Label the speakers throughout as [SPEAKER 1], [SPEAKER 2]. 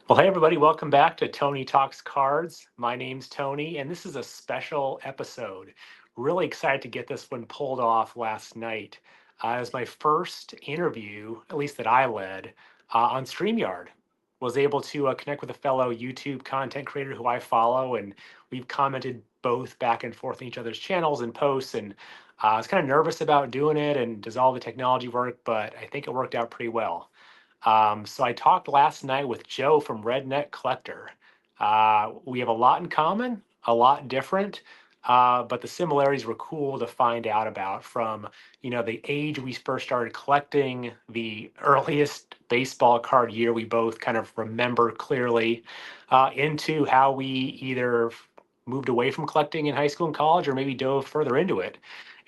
[SPEAKER 1] Well, hey, everybody, welcome back to Tony Talks Cards. My name's Tony, and this is a special episode. Really excited to get this one pulled off last night. It was my first interview, at least that I led, on StreamYard. Was able to connect with a fellow YouTube content creator who I follow, and we've commented both back and forth on each other's channels and posts. And I was kind of nervous about doing it and does all the technology work, but I think it worked out pretty well. So I talked last night with Joe from Redneck Collector. We have a lot in common, a lot different, but the similarities were cool to find out about from, the age we first started collecting, the earliest baseball card year we both kind of remember clearly, into how we either moved away from collecting in high school and college or maybe dove further into it.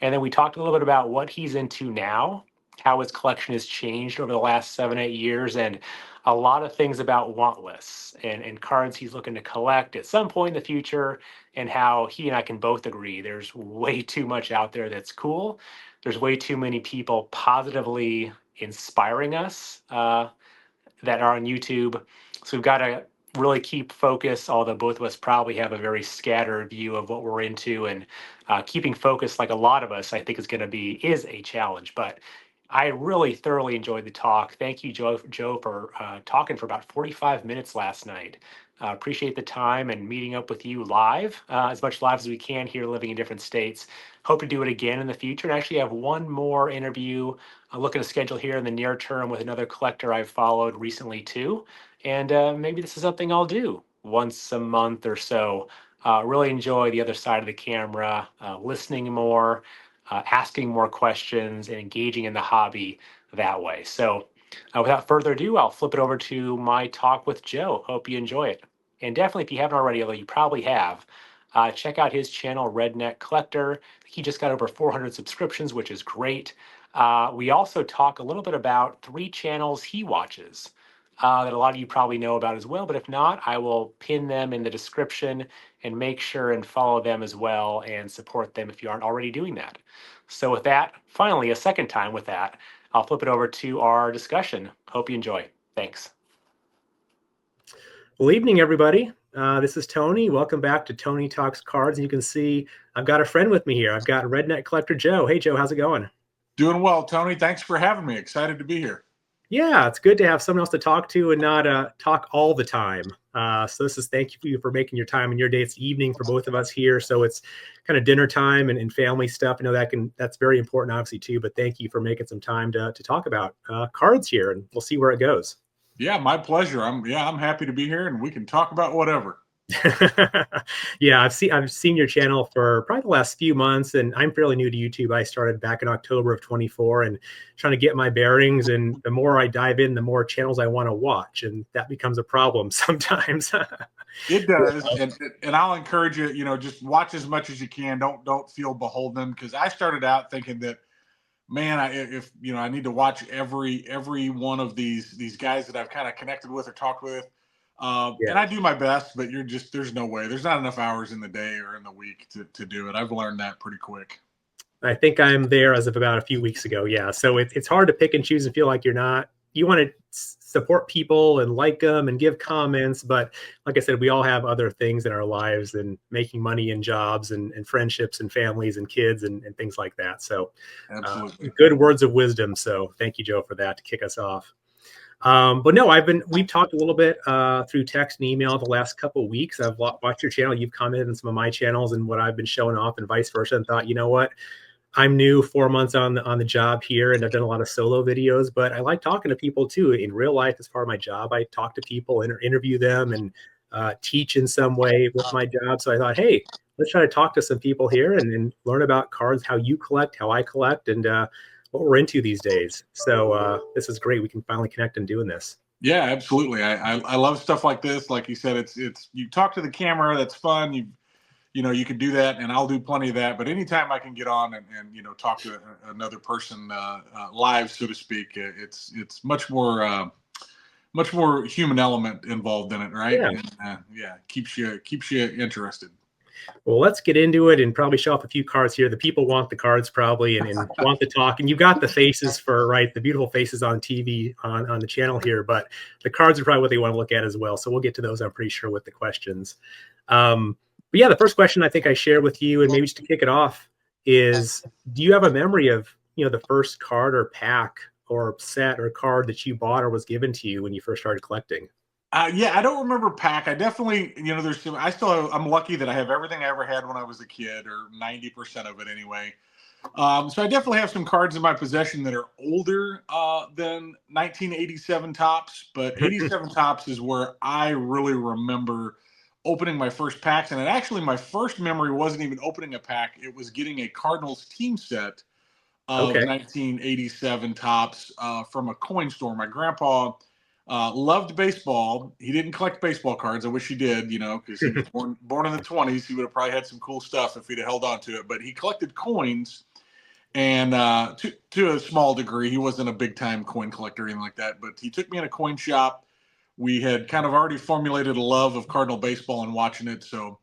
[SPEAKER 1] And then we talked a little bit about what he's into now, how his collection has changed over the last 7, 8 years, and a lot of things about want lists and cards he's looking to collect at some point in the future, and how he and I can both agree there's way too much out there that's cool. There's way too many people positively inspiring us that are on YouTube. So we've got to really keep focus, although both of us probably have a very scattered view of what we're into. And keeping focus, like a lot of us, I think is a challenge. But I really thoroughly enjoyed the talk. Thank you, Joe, for talking for about 45 minutes last night. Appreciate the time and meeting up with you live, as much live as we can here, living in different states. Hope to do it again in the future. And actually have one more interview looking to schedule here in the near term with another collector I've followed recently too. And maybe this is something I'll do once a month or so. Really enjoy the other side of the camera, listening more, asking more questions, and engaging in the hobby that way. So without further ado, I'll flip it over to my talk with Joe. Hope you enjoy it. And definitely, if you haven't already, although you probably have, check out his channel, Redneck Collector. He just got over 400 subscriptions, which is great. We also talk a little bit about 3 channels he watches that a lot of you probably know about as well. But if not, I will pin them in the description and make sure and follow them as well and support them if you aren't already doing that. So with that, finally, a second time with that, I'll flip it over to our discussion. Hope you enjoy. Thanks.
[SPEAKER 2] Well, evening, everybody. This is Tony. Welcome back to Tony Talks Cards. And you can see I've got a friend with me here. I've got Redneck Collector Joe. Hey, Joe, how's it going?
[SPEAKER 3] Doing well, Tony. Thanks for having me. Excited to be here.
[SPEAKER 2] Yeah, it's good to have someone else to talk to and not talk all the time. So thank you for making your time in your day. It's evening for both of us here, so it's kind of dinner time and family stuff. I know that's very important, obviously, too. But thank you for making some time to talk about cards here, and we'll see where it goes.
[SPEAKER 3] Yeah, my pleasure. I'm happy to be here, and we can talk about whatever.
[SPEAKER 2] Yeah, I've seen your channel for probably the last few months, and I'm fairly new to YouTube. I started back in October of 24 and trying to get my bearings. And the more I dive in, the more channels I want to watch, and that becomes a problem sometimes.
[SPEAKER 3] It does, and I'll encourage you. Just watch as much as you can. Don't feel beholden, because I started out thinking that, man, I need to watch every one of these guys that I've kind of connected with or talked with. And I do my best, but there's no way. There's not enough hours in the day or in the week to do it. I've learned that pretty quick.
[SPEAKER 2] I think I'm there as of about a few weeks ago. Yeah. So it's hard to pick and choose and feel like you want to support people and like them and give comments. But like I said, we all have other things in our lives than making money and jobs and friendships and families and kids and things like that. So good words of wisdom. So thank you, Joe, for that to kick us off. But no, we've talked a little bit through text and email the last couple of weeks. I've watched your channel. You've commented on some of my channels and what I've been showing off and vice versa, and thought, you know what? I'm new, 4 months on the job here, and I've done a lot of solo videos, but I like talking to people too. In real life, as part of my job, I talk to people and interview them and teach in some way with my job. So I thought, hey, let's try to talk to some people here and learn about cards, how you collect, how I collect, and what we're into these days. So this is great. We can finally connect and doing this.
[SPEAKER 3] Yeah, absolutely. I love stuff like this. Like you said, it's you talk to the camera. That's fun. You can do that, and I'll do plenty of that. But anytime I can get on and talk to another person live, so to speak, it's much more human element involved in it, right?
[SPEAKER 2] Yeah.
[SPEAKER 3] And, keeps you interested.
[SPEAKER 2] Well, let's get into it and probably show off a few cards here. The people want the cards probably and want the talk. And you've got the faces for, right, the beautiful faces on TV on the channel here, but the cards are probably what they want to look at as well. So we'll get to those, I'm pretty sure, with the questions. But yeah, the first question I think I share with you, and maybe just to kick it off, is do you have a memory of, the first card or pack or set or card that you bought or was given to you when you first started collecting?
[SPEAKER 3] Yeah, I don't remember pack. I definitely, there's some, I still have, I'm lucky that I have everything I ever had when I was a kid, or 90% of it anyway. So I definitely have some cards in my possession that are older than 1987 tops, but 87 tops is where I really remember opening my first packs. And actually, my first memory wasn't even opening a pack. It was getting a Cardinals team set of
[SPEAKER 2] Okay.
[SPEAKER 3] 1987 tops from a coin store. My grandpa loved baseball. He didn't collect baseball cards. I wish he did, because he was born in the 20s. He would have probably had some cool stuff if he'd have held on to it. But he collected coins, and to a small degree, he wasn't a big time coin collector or anything like that. But he took me in a coin shop. We had kind of already formulated a love of Cardinal baseball and watching it. So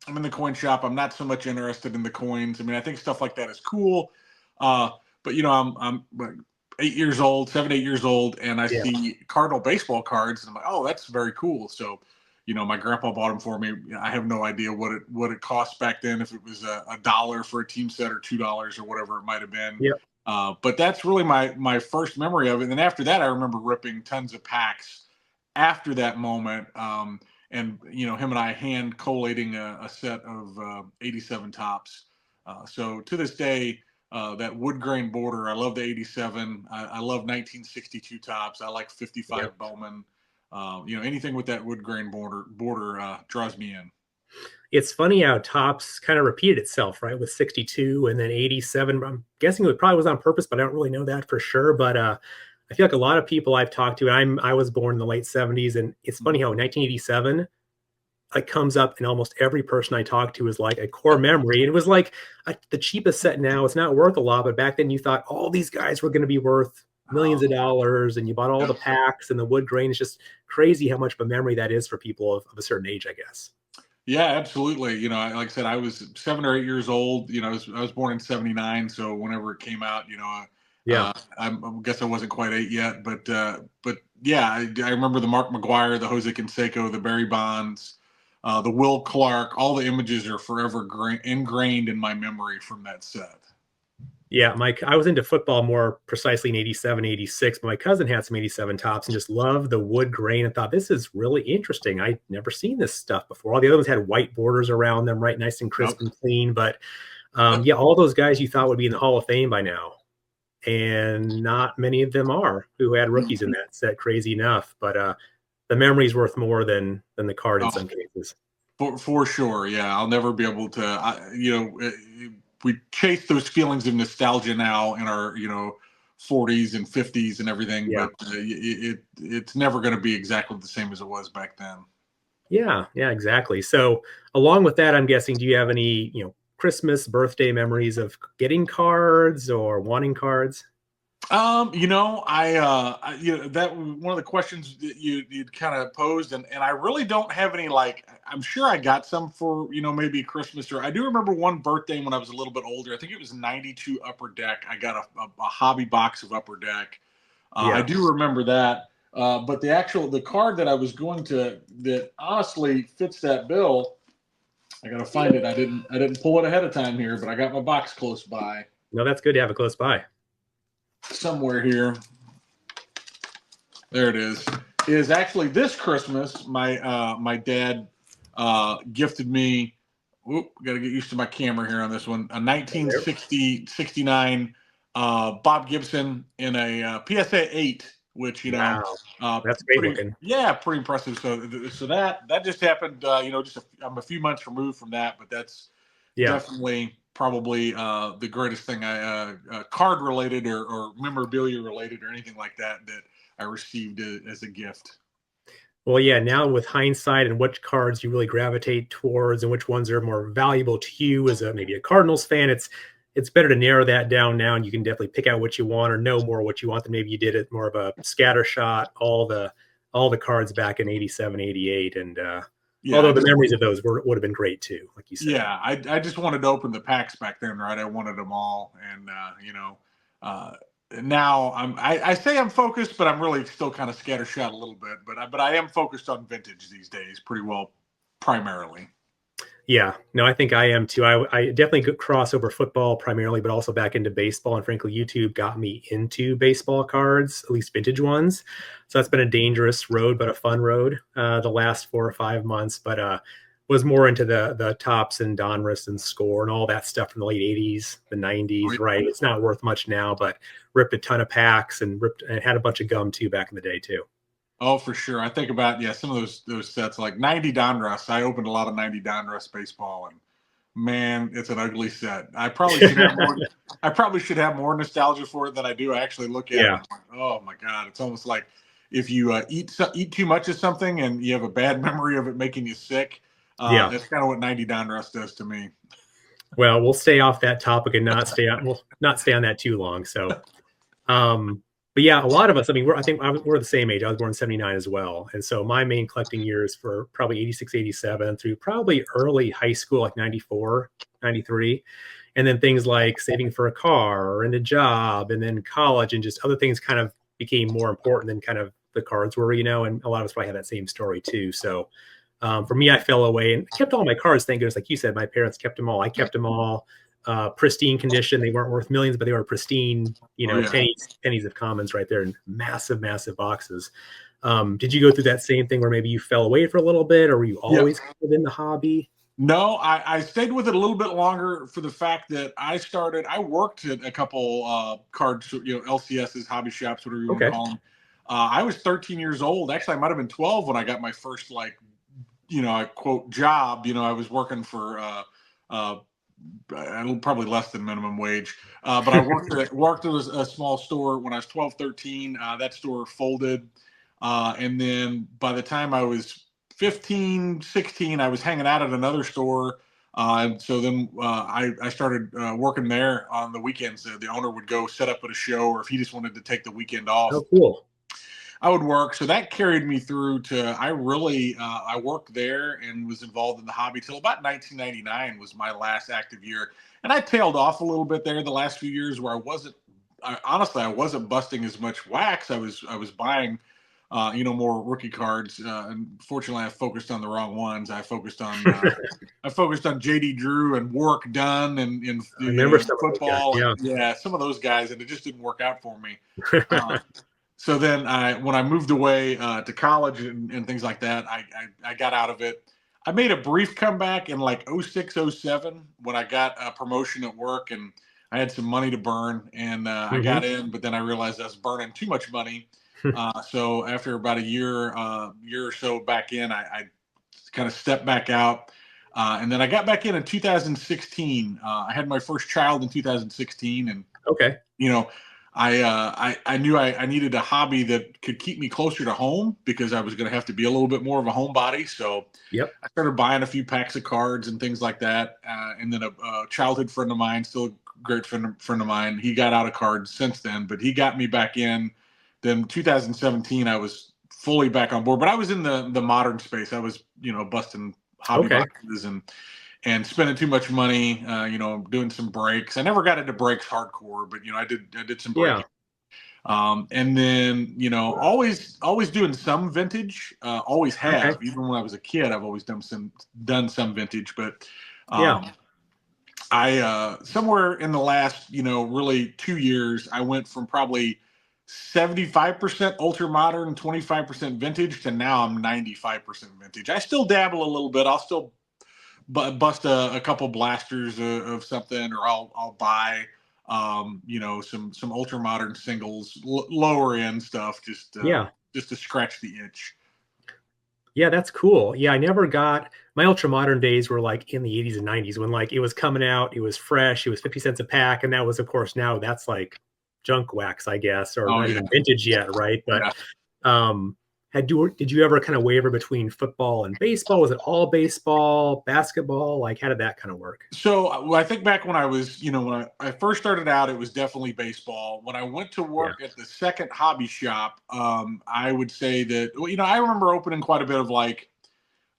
[SPEAKER 3] I'm in the coin shop. I'm not so much interested in the coins. I mean, I think stuff like that is cool. But I'm like 8 years old, 7, 8 years old, and I see Cardinal baseball cards, and I'm like, oh, that's very cool. So, my grandpa bought them for me. I have no idea what it cost back then, if it was a dollar for a team set or $2 or whatever it might have been.
[SPEAKER 2] Yep.
[SPEAKER 3] But that's really my first memory of it. And then after that, I remember ripping tons of packs after that moment. And him and I hand collating a set of 87 tops. So to this day, that wood grain border, I love the 87. I love 1962 tops. I like 55 Bowman. Anything with that wood grain border draws me in.
[SPEAKER 2] It's funny how tops kind of repeated itself, right? With 62 and then 87. I'm guessing it probably was on purpose, but I don't really know that for sure. But I feel like a lot of people I've talked to, I was born in the late 70s, and it's funny how 1987 it comes up in almost every person I talk to is like a core memory. And it was like the cheapest set now, it's not worth a lot, but back then you thought all these guys were going to be worth millions of dollars, and you bought all the packs and the wood grain. It's just crazy how much of a memory that is for people of a certain age, I guess.
[SPEAKER 3] Yeah, absolutely. Like I said, I was 7 or 8 years old. I was born in '79, so whenever it came out, I guess I wasn't quite 8 yet, but yeah, I remember the Mark McGuire, the Jose Canseco, the Barry Bonds, the Will Clark. All the images are forever ingrained in my memory from that set.
[SPEAKER 2] Yeah, I was into football more precisely in 87, 86, but my cousin had some 87 tops and just loved the wood grain and thought, this is really interesting. I'd never seen this stuff before. All the other ones had white borders around them, right? Nice and crisp and clean. But yeah, all those guys you thought would be in the Hall of Fame by now. And not many of them are, who had rookies in that set, crazy enough. But the memory's worth more than the card in some cases.
[SPEAKER 3] For sure. Yeah, I'll never be able to, we chase those feelings of nostalgia now in our 40s and 50s and everything, but it's never going to be exactly the same as it was back then.
[SPEAKER 2] Yeah, exactly. So along with that, I'm guessing, do you have any Christmas, birthday memories of getting cards or wanting cards?
[SPEAKER 3] That one of the questions that you'd kind of posed, and I really don't have any, I'm sure I got some for, maybe Christmas, or I do remember one birthday when I was a little bit older. I think it was 92 Upper Deck. I got a hobby box of Upper Deck. I do remember that. But the card that I was going to, that honestly fits that bill, I got to find it. I didn't pull it ahead of time here, but I got my box close by.
[SPEAKER 2] No, that's good to have it close by.
[SPEAKER 3] Somewhere here. There it is actually this Christmas. My dad gifted me. Got to get used to my camera here on this one. A 1969 Bob Gibson in a PSA 8, which
[SPEAKER 2] that's great looking.
[SPEAKER 3] Yeah, pretty impressive. So that just happened. I'm a few months removed from that, but that's definitely probably the greatest thing card related or memorabilia related or anything like that I received as a gift.
[SPEAKER 2] Well, yeah, now with hindsight and which cards you really gravitate towards and which ones are more valuable to you as maybe a Cardinals fan, it's better to narrow that down now, and you can definitely pick out what you want or know more what you want than maybe you did it more of a scatter shot, all the cards back in 87, 88. And
[SPEAKER 3] Yeah,
[SPEAKER 2] Although the memories of those would have been great too, like you said.
[SPEAKER 3] yeah, I just wanted to open the packs back then, right? I wanted them all, and uh, now I say I'm focused, but I'm really still kind of scattershot a little bit. But I am focused on vintage these days, pretty well, primarily.
[SPEAKER 2] Yeah, no, I think I am too. I definitely could cross over football primarily, but also back into baseball. And frankly, YouTube got me into baseball cards, at least vintage ones. So that's been a dangerous road, but a fun road the last 4 or 5 months. But was more into the tops and Donruss and Score and all that stuff from the late 80s, the 90s, right? It's not worth much now, but ripped a ton of packs and had a bunch of gum too back in the day too.
[SPEAKER 3] Oh, for sure. I think about some of those sets like 90 Donruss. I opened a lot of 90 Donruss baseball, and man, it's an ugly set. I probably should have more. I probably should have more nostalgia for it than I do. I actually look at it. Like, oh my god, it's almost like if you eat too much of something and you have a bad memory of it making you sick. That's kind of what 90 Donruss does to me.
[SPEAKER 2] Well, we'll stay off that topic and we'll not stay on that too long. So, but yeah, a lot of us, I mean, I think we're the same age. I was born in 79 as well. And so my main collecting years for probably 86, 87 through probably early high school, like 94, 93. And then things like saving for a car and a job and then college and just other things kind of became more important than kind of the cards were, and a lot of us probably have that same story too. So for me, I fell away and kept all my cards. Thank goodness. Like you said, my parents kept them all. I kept them all. Pristine condition. They weren't worth millions, but they were pristine, pennies of commons right there in massive, massive boxes. Did you go through that same thing where maybe you fell away for a little bit, or were you always in the hobby?
[SPEAKER 3] No, I stayed with it a little bit longer for the fact that I worked at a couple cards, LCSs, hobby shops, whatever you want to call them. I was 13 years old. Actually, I might have been 12 when I got my first, I quote, job. I was working for probably less than minimum wage. But I worked at a small store when I was 12, 13. That store folded. And then by the time I was 15, 16, I was hanging out at another store. And so then I started working there on the weekends. The owner would go set up at a show, or if he just wanted to take the weekend off.
[SPEAKER 2] Oh, cool.
[SPEAKER 3] I would work. So that carried me through to, I worked there and was involved in the hobby till about 1999 was my last active year. And I tailed off a little bit there the last few years where I wasn't busting as much wax. I was buying, more rookie cards. Unfortunately, I focused on the wrong ones. I focused on JD Drew and Warwick Dunn and football. Some of those guys, and it just didn't work out for me. So then when I moved away to college and things like that, I got out of it. I made a brief comeback in like 06, 07 when I got a promotion at work and I had some money to burn and I got in, but then I realized I was burning too much money. So after about a year or so back in, I kind of stepped back out. And then I got back in 2016. I had my first child in 2016 and, I knew I needed a hobby that could keep me closer to home because I was going to have to be a little bit more of a homebody. So I started buying a few packs of cards and things like that. And then a childhood friend of mine, still a great friend of mine, he got out of cards since then, but he got me back in. Then 2017, I was fully back on board, but I was in the modern space. I was, busting hobby boxes and spending too much money, doing some breaks. I never got into breaks hardcore, but I did some breaking. And then, always doing some vintage, always have, even when I was a kid, I've always done some vintage, but I somewhere in the last, really 2 years, I went from probably 75% ultra modern, 25% vintage to now I'm 95% vintage. I still dabble a little bit. I'll still bust a couple blasters of something, or I'll buy some ultra modern singles, lower end stuff, just to scratch the itch.
[SPEAKER 2] Yeah, that's cool. Yeah, I never got my ultra modern days were like in the 80s and 90s when like it was coming out, it was fresh, it was 50 cents a pack, and that was, of course, now that's like junk wax, I guess, or not even vintage yet, right? But did you ever kind of waver between football and baseball? Was it all baseball, basketball? Like, how did that kind of work?
[SPEAKER 3] So I think back when I was, when I first started out, it was definitely baseball. When I went to work at the second hobby shop, I would say that, I remember opening quite a bit of like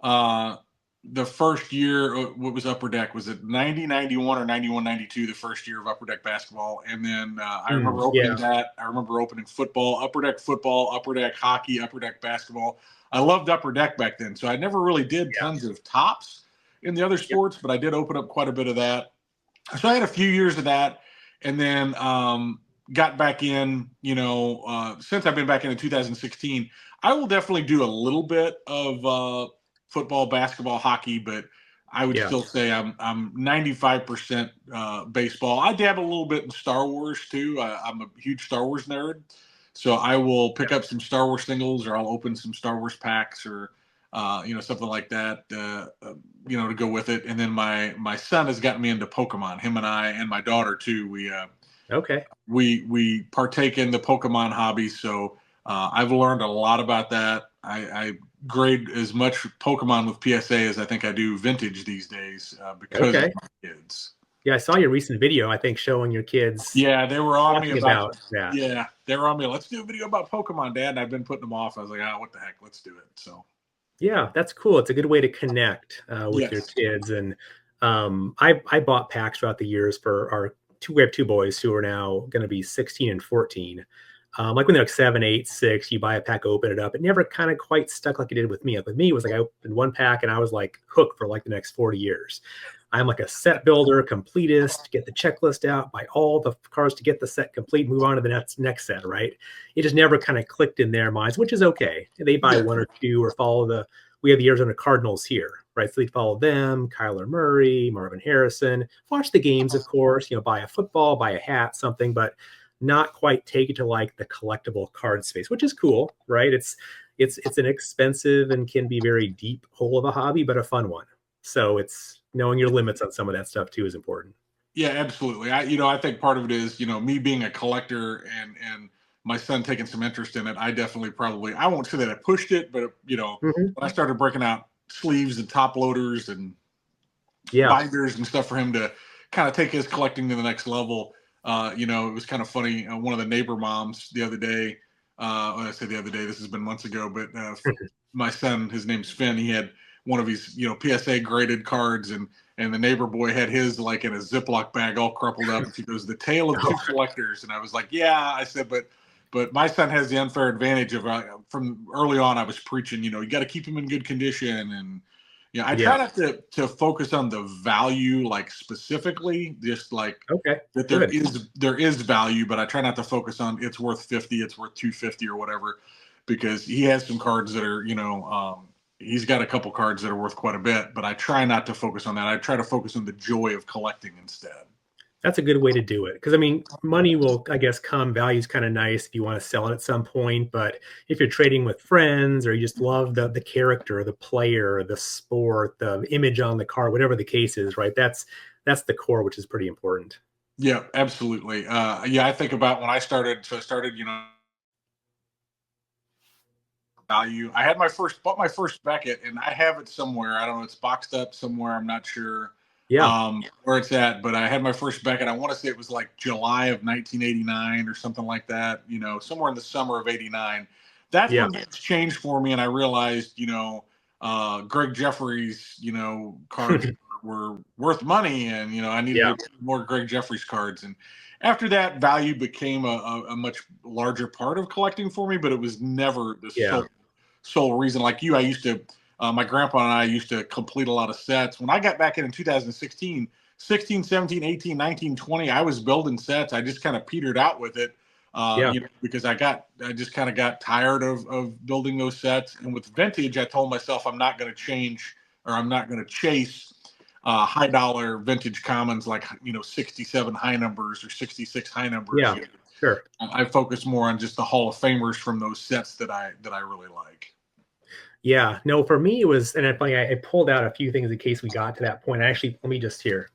[SPEAKER 3] the first year, what was Upper Deck? Was it 90, 91 or 91, 92, the first year of Upper Deck basketball? And then I remember opening that. I remember opening football, Upper Deck hockey, Upper Deck basketball. I loved Upper Deck back then. So I never really did tons of tops in the other sports, but I did open up quite a bit of that. So I had a few years of that. And then got back in, since I've been back in 2016, I will definitely do a little bit of football, basketball, hockey, but I would still say I'm 95% baseball. I dab a little bit in Star Wars too. I'm a huge Star Wars nerd, so I will pick up some Star Wars singles, or I'll open some Star Wars packs, or something like that, to go with it. And then my son has gotten me into Pokemon. Him and I and my daughter too. We partake in the Pokemon hobby, so I've learned a lot about that. I grade as much Pokemon with PSA as I think I do vintage these days because of my kids.
[SPEAKER 2] Yeah, I saw your recent video, I think, showing your kids.
[SPEAKER 3] Yeah, they were on me
[SPEAKER 2] about that.
[SPEAKER 3] Yeah, they were on me. Let's do a video about Pokemon, Dad. And I've been putting them off. I was like, what the heck? Let's do it. So.
[SPEAKER 2] Yeah, that's cool. It's a good way to connect with your kids. And I bought packs throughout the years for we have two boys who are now going to be 16 and 14. Like when they're like 7, 8, 6, you buy a pack, open it up. It never kind of quite stuck like it did with me. Like with me, it was like I opened one pack and I was like hooked for like the next 40 years. I'm like a set builder, completist, get the checklist out, buy all the cards to get the set complete, move on to the next set, right? It just never kind of clicked in their minds, which is okay. They buy one or two or follow we have the Arizona Cardinals here, right? So they follow them, Kyler Murray, Marvin Harrison, watch the games, of course, buy a football, buy a hat, something, but not quite take it to like the collectible card space, which is cool, right? It's an expensive and can be very deep hole of a hobby, but a fun one. So it's knowing your limits on some of that stuff too is important.
[SPEAKER 3] Yeah, absolutely. I think part of it is, me being a collector and my son taking some interest in it. I definitely I won't say that I pushed it, but when I started breaking out sleeves and top loaders and binders and stuff for him to kind of take his collecting to the next level, it was kind of funny. One of the neighbor moms the other day, when I say the other day, this has been months ago, but my son, his name's Finn, he had one of his, PSA graded cards, and the neighbor boy had his like in a Ziploc bag all crumpled up. And she goes, "The tale of two collectors." And I was like, yeah, I said, but my son has the unfair advantage of from early on, I was preaching, you got to keep him in good condition. And I try not to focus on the value, like specifically, just like that there is value, but I try not to focus on it's worth 50, it's worth 250 or whatever, because he has some cards that are, he's got a couple cards that are worth quite a bit, but I try not to focus on that. I try to focus on the joy of collecting instead.
[SPEAKER 2] That's a good way to do it. Because, money will, I guess, come. Value's kind of nice if you want to sell it at some point. But if you're trading with friends or you just love the character, the player, the sport, the image on the card, whatever the case is, right? That's the core, which is pretty important.
[SPEAKER 3] Yeah, absolutely. I think about when I started, value. I had bought my first Beckett, and I have it somewhere. I don't know, it's boxed up somewhere. I'm not sure where it's at, but I had my first Beckett. I want to say it was like July of 1989 or something like that, somewhere in the summer of 89. That's when things changed for me. And I realized, Greg Jeffries, cards were worth money, and, I needed more Greg Jeffries cards. And after that, value became a much larger part of collecting for me, but it was never the sole reason. Like you, I used to, my grandpa and I used to complete a lot of sets. When I got back in 2016, 16, 17, 18, 19, 20, I was building sets. I just kind of petered out with it because I just kind of got tired of building those sets. And with vintage, I told myself I'm not going to change, or I'm not going to chase high dollar vintage commons like 67 high numbers or 66 high numbers.
[SPEAKER 2] Yeah, sure.
[SPEAKER 3] I focus more on just the Hall of Famers from those sets that I really like.
[SPEAKER 2] Yeah, no, for me it was, and I pulled out a few things in case we got to that point. Actually, let me just here.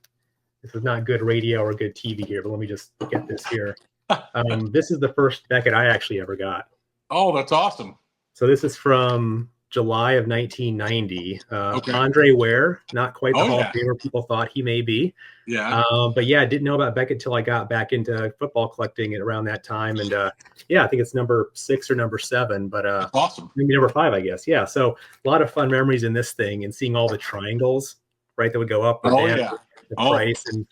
[SPEAKER 2] This is not good radio or good TV here, but let me just get this here. This is the first Beckett I actually ever got.
[SPEAKER 3] Oh, that's awesome.
[SPEAKER 2] So this is from July of 1990.
[SPEAKER 3] Okay.
[SPEAKER 2] Andre Ware, not quite the
[SPEAKER 3] Oh,
[SPEAKER 2] Hall of
[SPEAKER 3] yeah.
[SPEAKER 2] Famer people thought he may be.
[SPEAKER 3] Yeah.
[SPEAKER 2] But yeah, I didn't know about Beckett until I got back into football collecting at around that time. And yeah, I think it's number 6 or number 7, but
[SPEAKER 3] That's awesome.
[SPEAKER 2] maybe number 5, I guess. Yeah. So a lot of fun memories in this thing and seeing all the triangles, right, that would go up or
[SPEAKER 3] Oh,
[SPEAKER 2] down,
[SPEAKER 3] yeah.
[SPEAKER 2] the
[SPEAKER 3] Oh,
[SPEAKER 2] price. And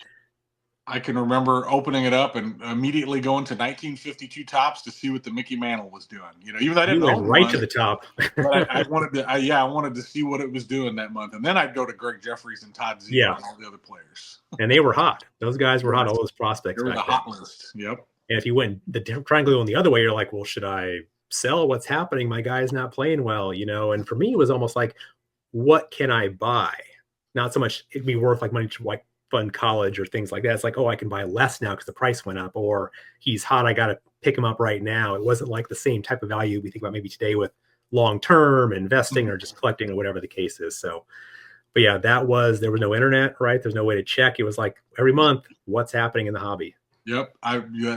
[SPEAKER 3] I can remember opening it up and immediately going to 1952 Tops to see what the Mickey Mantle was doing. You know, even though I
[SPEAKER 2] you
[SPEAKER 3] didn't
[SPEAKER 2] went
[SPEAKER 3] own
[SPEAKER 2] right
[SPEAKER 3] one,
[SPEAKER 2] to the top.
[SPEAKER 3] but I wanted to. I wanted to see what it was doing that month, and then I'd go to Greg Jeffries and Todd Zeile
[SPEAKER 2] Yeah.
[SPEAKER 3] and all the other players.
[SPEAKER 2] And they were hot. Those guys were hot, all those prospects
[SPEAKER 3] They were
[SPEAKER 2] back
[SPEAKER 3] the
[SPEAKER 2] then.
[SPEAKER 3] hot list. Yep.
[SPEAKER 2] And if you went the triangle going the other way, you're like, well, should I sell? What's happening? My guy's not playing well, you know? And for me, it was almost like, what can I buy? Not so much it'd be worth like money to like fund college or things like that. It's like, oh, I can buy less now because the price went up, or he's hot. I got to pick him up right now. It wasn't like the same type of value we think about maybe today with long-term investing or just collecting or whatever the case is. So, but yeah, there was no internet, right? There's no way to check. It was like every month, what's happening in the hobby.
[SPEAKER 3] Yep.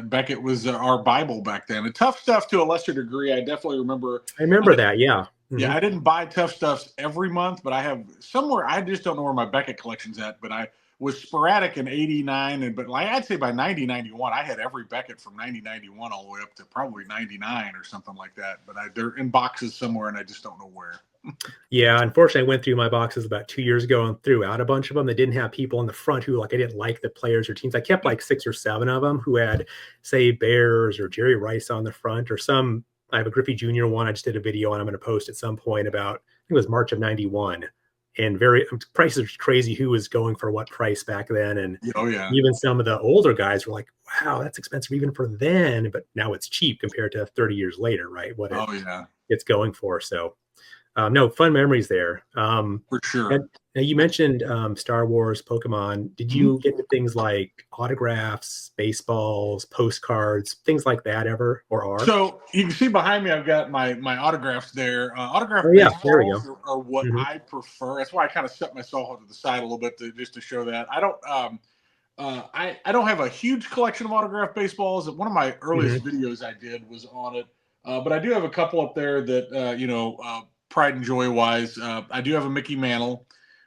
[SPEAKER 3] Beckett was our Bible back then. And Tough Stuff to a lesser degree. I definitely remember.
[SPEAKER 2] I remember that. Yeah.
[SPEAKER 3] Yeah, I didn't buy Tough Stuffs every month, but I have somewhere. I just don't know where my Beckett collection's at. But I was sporadic in '89, but like I'd say by 90, 91, I had every Beckett from 90, 91 all the way up to probably 99 or something like that. But they're in boxes somewhere, and I just don't know where.
[SPEAKER 2] Yeah, unfortunately, I went through my boxes about 2 years ago and threw out a bunch of them. They didn't have people in the front who like I didn't like the players or teams. I kept like 6 or 7 of them who had, say, Bears or Jerry Rice on the front, or some. I have a Griffey Jr. one. I just did a video and I'm going to post at some point about. I think it was March of '91, and prices are crazy. Who was going for what price back then? And
[SPEAKER 3] Oh yeah,
[SPEAKER 2] even some of the older guys were like, "Wow, that's expensive even for then," but now it's cheap compared to 30 years later, right? It's going for. So. No, fun memories there.
[SPEAKER 3] For sure.
[SPEAKER 2] And you mentioned Star Wars, Pokemon. Did you get to things like autographs, baseballs, postcards, things like that ever, or are?
[SPEAKER 3] So you can see behind me, I've got my autographs there. Autograph
[SPEAKER 2] There we go.
[SPEAKER 3] are what I prefer. That's why I kind of set myself to the side a little bit just to show that I don't. I don't have a huge collection of autographed baseballs. One of my earliest videos I did was on it, but I do have a couple up there that pride and joy wise. I do have a Mickey Mantle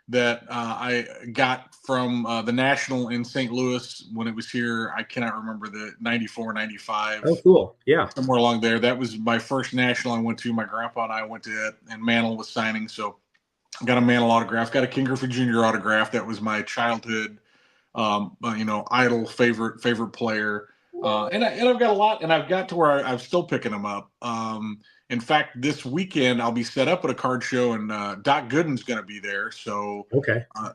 [SPEAKER 3] that I got from the National in St. Louis when it was here. I cannot remember the 94, 95.
[SPEAKER 2] Oh, cool. Yeah.
[SPEAKER 3] Somewhere along there. That was my first National I went to. My grandpa and I went to it, and Mantle was signing. So I got a Mantle autograph, got a King Griffey Jr. autograph. That was my childhood, idol, favorite player. And I've got a lot, and I've got to where I'm still picking them up. In fact, this weekend I'll be set up at a card show, and Doc Gooden's going to be there. So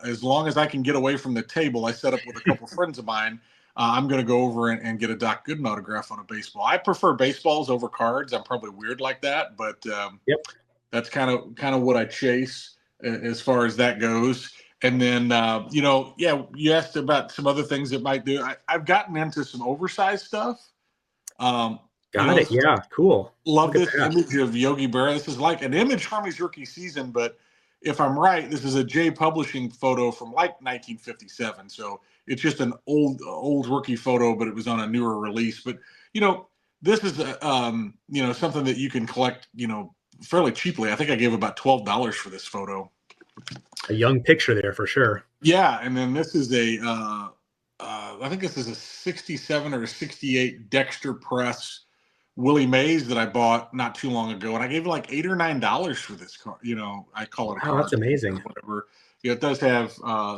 [SPEAKER 3] as long as I can get away from the table, I set up with a couple friends of mine. I'm going to go over and get a Doc Gooden autograph on a baseball. I prefer baseballs over cards. I'm probably weird like that, but that's kind of what I chase as far as that goes. And then, you asked about some other things that might do. I've gotten into some oversized stuff.
[SPEAKER 2] Got it. Yeah, cool.
[SPEAKER 3] Love this image of Yogi Berra. This is like an image from his rookie season, but if I'm right, this is a J Publishing photo from like 1957. So it's just an old rookie photo, but it was on a newer release. But this is something that you can collect, fairly cheaply. I think I gave about $12 for this photo.
[SPEAKER 2] A young picture there for sure.
[SPEAKER 3] Yeah, and then this is I think this is a 67 or a 68 Dexter Press Willie Mays that I bought not too long ago, and I gave like $8 or $9 for this car. I call it a car.
[SPEAKER 2] That's amazing.
[SPEAKER 3] Whatever. It does have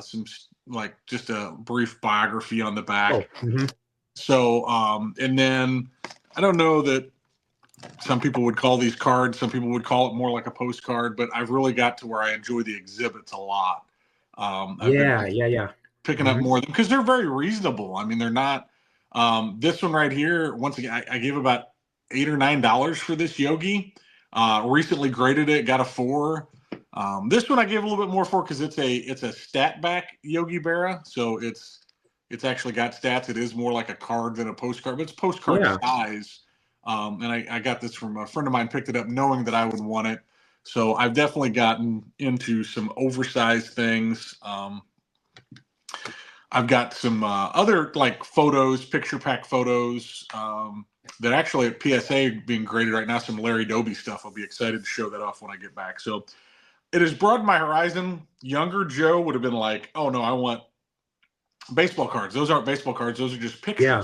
[SPEAKER 3] some like just a brief biography on the back. So, and then I don't know that some people would call these cards. Some people would call it more like a postcard, but I've really got to where I enjoy the exhibits a lot. Picking up more of them because they're very reasonable. I mean, they're not. This one right here, once again, I gave about $8 or $9 for this Yogi. Recently graded it, got a 4. This one I gave a little bit more for because it's a stat back Yogi Berra, so it's actually got stats. It is more like a card than a postcard, but it's postcard size. And I got this from a friend of mine, picked it up knowing that I would want it. So I've definitely gotten into some oversized things. I've got some other like photos, picture pack photos. that actually at PSA being graded right now, some Larry Doby stuff. I'll be excited to show that off when I get back. So it has broadened my horizon. Younger Joe would have been like, oh no, I want baseball cards. Those aren't baseball cards. Those are just pictures.
[SPEAKER 2] Yeah.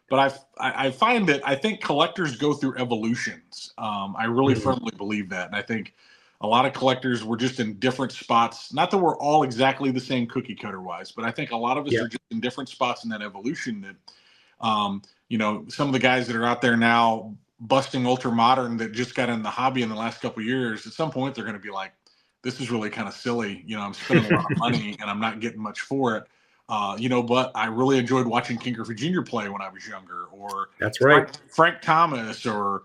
[SPEAKER 3] But I find that I think collectors go through evolutions. I really firmly believe that. And I think a lot of collectors were just in different spots. Not that we're all exactly the same cookie cutter wise, but I think a lot of us are just in different spots in that evolution that, you know, some of the guys that are out there now busting ultra modern that just got in the hobby in the last couple of years, at some point they're going to be like, this is really kind of silly. You know, I'm spending a lot of money and I'm not getting much for it. You know, but I really enjoyed watching King Griffey Jr. play when I was younger, or
[SPEAKER 2] That's right.
[SPEAKER 3] Frank Thomas, or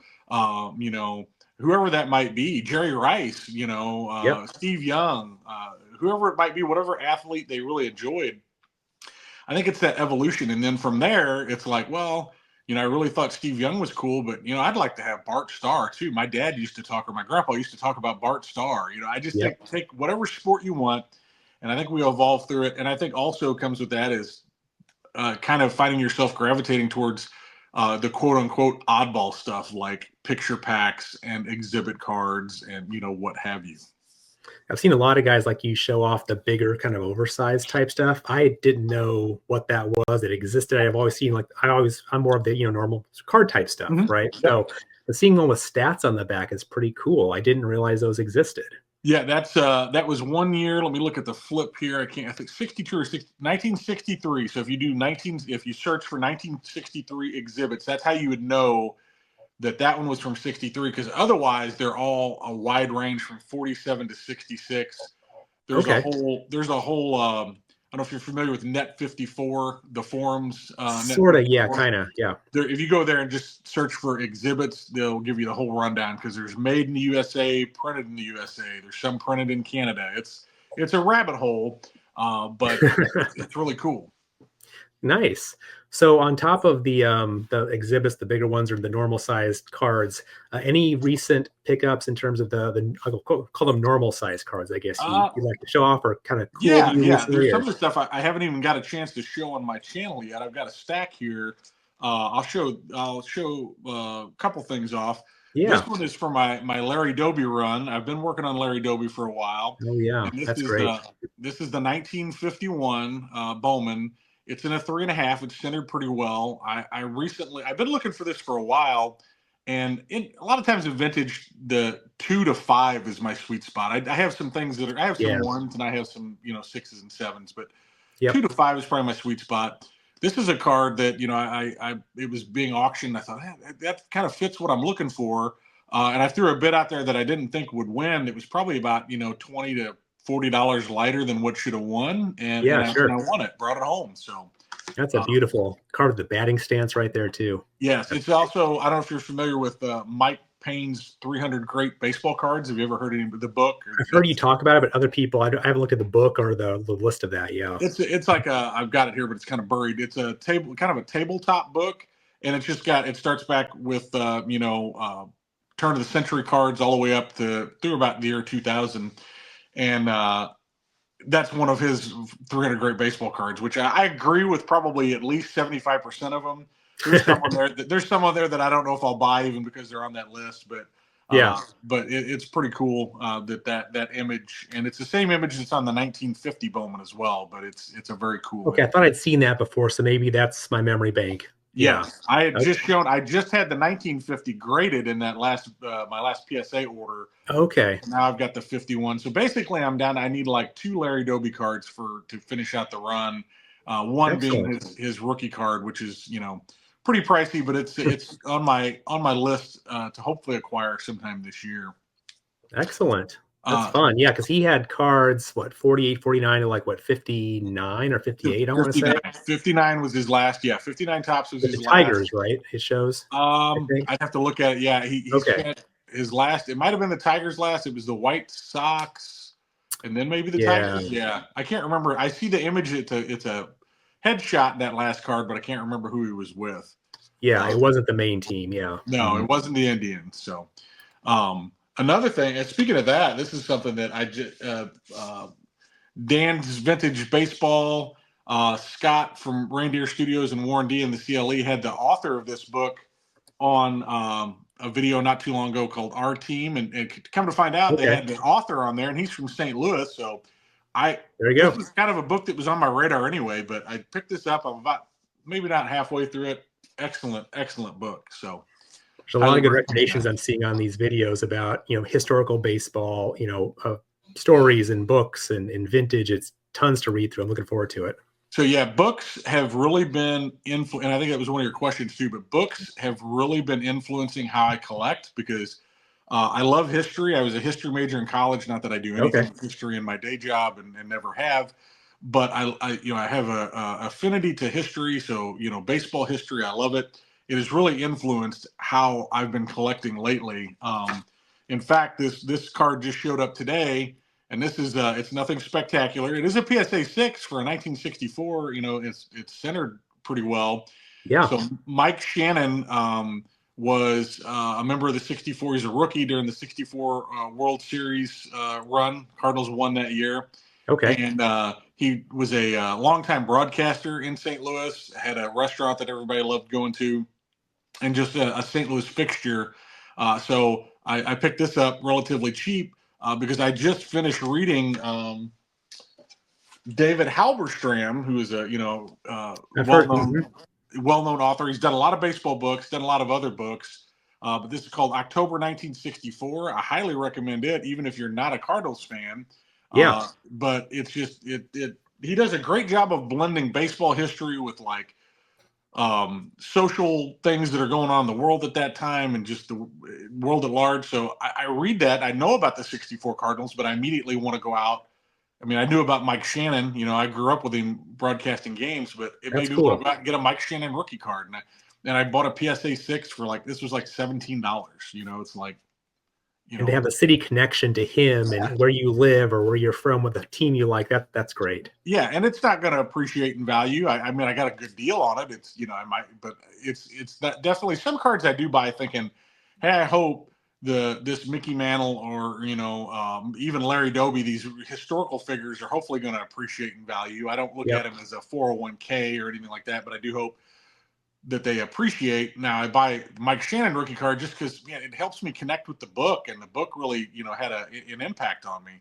[SPEAKER 3] you know, whoever that might be, Jerry Rice, you know, Steve Young, whoever it might be, whatever athlete they really enjoyed. I think it's that evolution, and then from there, it's like, well, you know, I really thought Steve Young was cool, but you know, I'd like to have Bart Starr too. My dad used to talk, or my grandpa used to talk about Bart Starr. You know, I just think take whatever sport you want. And I think we evolve through it. And I think also comes with that is kind of finding yourself gravitating towards the quote unquote oddball stuff like picture packs and exhibit cards and, you know, what have you.
[SPEAKER 2] I've seen a lot of guys like you show off the bigger kind of oversized type stuff. I didn't know what that was. It existed. I've always seen I'm more of the, you know, normal card type stuff, right? Yep. So seeing one with stats on the back is pretty cool. I didn't realize those existed.
[SPEAKER 3] Yeah, that was 1 year. Let me look at the flip here. I think 62 or 1963. So if you search for 1963 exhibits, that's how you would know that one was from 63, because otherwise they're all a wide range from 47 to 66. There's a whole I don't know if you're familiar with Net 54, the forums.
[SPEAKER 2] Sort of, yeah, kind of, yeah.
[SPEAKER 3] If you go there and just search for exhibits, they'll give you the whole rundown, because there's made in the USA, printed in the USA. There's some printed in Canada. It's a rabbit hole, but it's really cool.
[SPEAKER 2] Nice. So on top of the exhibits, the bigger ones or the normal sized cards, any recent pickups in terms of the I'll call them normal sized cards, I guess you like to show off, or kind of cool?
[SPEAKER 3] Yeah. There's some of the stuff I haven't even got a chance to show on my channel yet. I've got a stack here. I'll show a couple things off. Yeah. This one is for my Larry Doby run. I've been working on Larry Doby for a while.
[SPEAKER 2] Oh yeah, that's great.
[SPEAKER 3] This is the 1951 Bowman. It's in a 3.5. It's centered pretty well. I've been looking for this for a while, and a lot of times in vintage, the 2 to 5 is my sweet spot. I have some things I have some 1s and I have some 6s and 7s, but 2 to 5 is probably my sweet spot. This is a card that it was being auctioned. I thought that kind of fits what I'm looking for, and I threw a bid out there that I didn't think would win. It was probably about $20 to $40 lighter than what should have won, and I won it, brought it home. So
[SPEAKER 2] that's a beautiful card with the batting stance right there too.
[SPEAKER 3] Yes, it's also, I don't know if you're familiar with Mike Payne's 300 Great Baseball Cards. Have you ever heard any of the book?
[SPEAKER 2] I've heard you talk about it, but other people, I haven't looked at the book or the list of that. Yeah,
[SPEAKER 3] it's like I've got it here, but it's kind of buried. It's a tabletop book, and it's just it starts back with turn of the century cards all the way up through about the year 2000. And that's one of his 300 Great Baseball cards, which I agree with probably at least 75% of them. There's some on there that I don't know if I'll buy even because they're on that list, but it's pretty cool that image, and it's the same image that's on the 1950 Bowman as well, but it's a very cool.
[SPEAKER 2] Okay, image. I thought I'd seen that before, so maybe that's my memory bank.
[SPEAKER 3] Yeah, I just had the 1950 graded in that my last PSA order.
[SPEAKER 2] Okay.
[SPEAKER 3] Now I've got the 51. So basically I'm down. I need like 2 Larry Doby cards to finish out the run. One being his rookie card, which is, pretty pricey, but it's on my list to hopefully acquire sometime this year.
[SPEAKER 2] Excellent. That's fun. Yeah, because he had cards, 48, 49 to 59 or 58, I want to say.
[SPEAKER 3] 59 was his last. Yeah, 59 tops was his last.
[SPEAKER 2] Tigers, right? It shows.
[SPEAKER 3] I'd have to look at it. Yeah, he spent his last. It might have been the Tigers' last. It was the White Sox, and then maybe the Tigers. Yeah, I can't remember. I see the image. It's a headshot in that last card, but I can't remember who he was with.
[SPEAKER 2] Yeah, it wasn't the main team. Yeah.
[SPEAKER 3] No, it wasn't the Indians. So, another thing, and speaking of that, this is something that I just Dan's Vintage Baseball, Scott from Reindeer Studios and Warren D and the CLE had the author of this book on a video not too long ago called Our Team, and come to find out they
[SPEAKER 2] Okay.
[SPEAKER 3] had the author on there, and he's from St. Louis. So
[SPEAKER 2] There you
[SPEAKER 3] this
[SPEAKER 2] go.
[SPEAKER 3] was kind of a book that was on my radar anyway, but I picked this up. I'm about maybe not halfway through it. Excellent book. So
[SPEAKER 2] There's a lot
[SPEAKER 3] highly
[SPEAKER 2] of good
[SPEAKER 3] recommend
[SPEAKER 2] recommendations
[SPEAKER 3] that.
[SPEAKER 2] I'm seeing on these videos about, historical baseball, stories and books and vintage. It's tons to read through. I'm looking forward to it.
[SPEAKER 3] So yeah, books have really been and I think that was one of your questions too. But books have really been influencing how I collect because I love history. I was a history major in college. Not that I do anything
[SPEAKER 2] Okay.
[SPEAKER 3] with history in my day job, and never have. But I have a affinity to history. So baseball history, I love it. It has really influenced how I've been collecting lately. In fact, this card just showed up today. And this is it's nothing spectacular. It is a PSA 6 for a 1964. It's centered pretty well.
[SPEAKER 2] Yeah.
[SPEAKER 3] So Mike Shannon was a member of the 64. He's a rookie during the 64 World Series run. Cardinals won that year.
[SPEAKER 2] Okay.
[SPEAKER 3] And he was a longtime broadcaster in St. Louis, had a restaurant that everybody loved going to, and just a St. Louis fixture. So I picked this up relatively cheap because I just finished reading David Halberstram, who is a
[SPEAKER 2] I've heard.
[SPEAKER 3] well-known author. He's done a lot of baseball books, done a lot of other books, but this is called October 1964. I highly recommend it, even if you're not a Cardinals fan.
[SPEAKER 2] Yeah.
[SPEAKER 3] But it's just he does a great job of blending baseball history with like social things that are going on in the world at that time and just the world at large. So I read that. I know about the 64 Cardinals, but I immediately want to go out. I mean, I knew about Mike Shannon. I grew up with him broadcasting games, but it
[SPEAKER 2] That's
[SPEAKER 3] made me want
[SPEAKER 2] cool.
[SPEAKER 3] to go out and get a Mike Shannon rookie card. And I bought a PSA 6 for this was like $17. It's like,
[SPEAKER 2] And to have a city connection to him and where you live or where you're from with a team you like, that's great.
[SPEAKER 3] Yeah, and it's not going to appreciate in value. I mean, I got a good deal on it. It's I might, but it's that definitely some cards I do buy thinking, hey, I hope this Mickey Mantle or even Larry Doby, these historical figures are hopefully going to appreciate in value. I don't look at them as a 401k or anything like that, but I do hope that they appreciate. Now I buy Mike Shannon rookie card just because it helps me connect with the book, and the book really had an impact on me.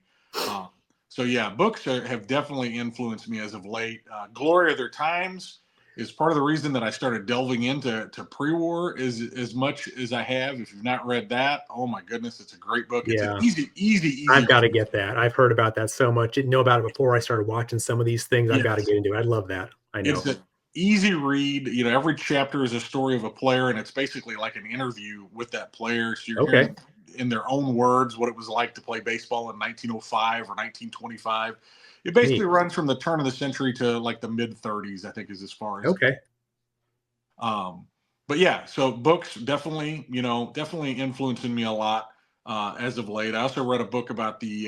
[SPEAKER 3] So yeah, books have definitely influenced me as of late. Glory of Their Times is part of the reason that I started delving into pre-war as much as I have. If you've not read that, oh my goodness, it's a great book. It's
[SPEAKER 2] Yeah.
[SPEAKER 3] an easy.
[SPEAKER 2] I've got to get that. I've heard about that so much. Didn't know about it before I started watching some of these things. I've got to get into it. I love that. I know.
[SPEAKER 3] It's an easy read. Every chapter is a story of a player, and it's basically like an interview with that player. So you're hearing in their own words what it was like to play baseball in 1905 or 1925. It basically runs from the turn of the century to like the mid 30s, I think, is as far as.
[SPEAKER 2] Okay.
[SPEAKER 3] But yeah, so books definitely influencing me a lot as of late. I also read a book about the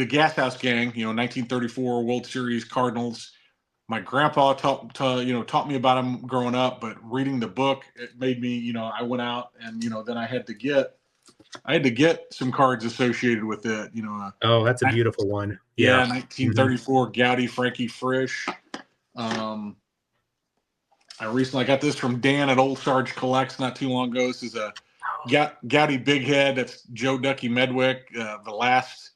[SPEAKER 3] Gas House Gang, 1934 World Series Cardinals. My grandpa taught me about them growing up, but reading the book, it made me, I went out and, then I had to get some cards associated with it,
[SPEAKER 2] Oh, that's a beautiful one.
[SPEAKER 3] Yeah. 1934 Gowdy Frankie Frisch. I recently got this from Dan at Old Sarge Collects not too long ago. This is a Gowdy Big Head. That's Joe Ducky Medwick, the last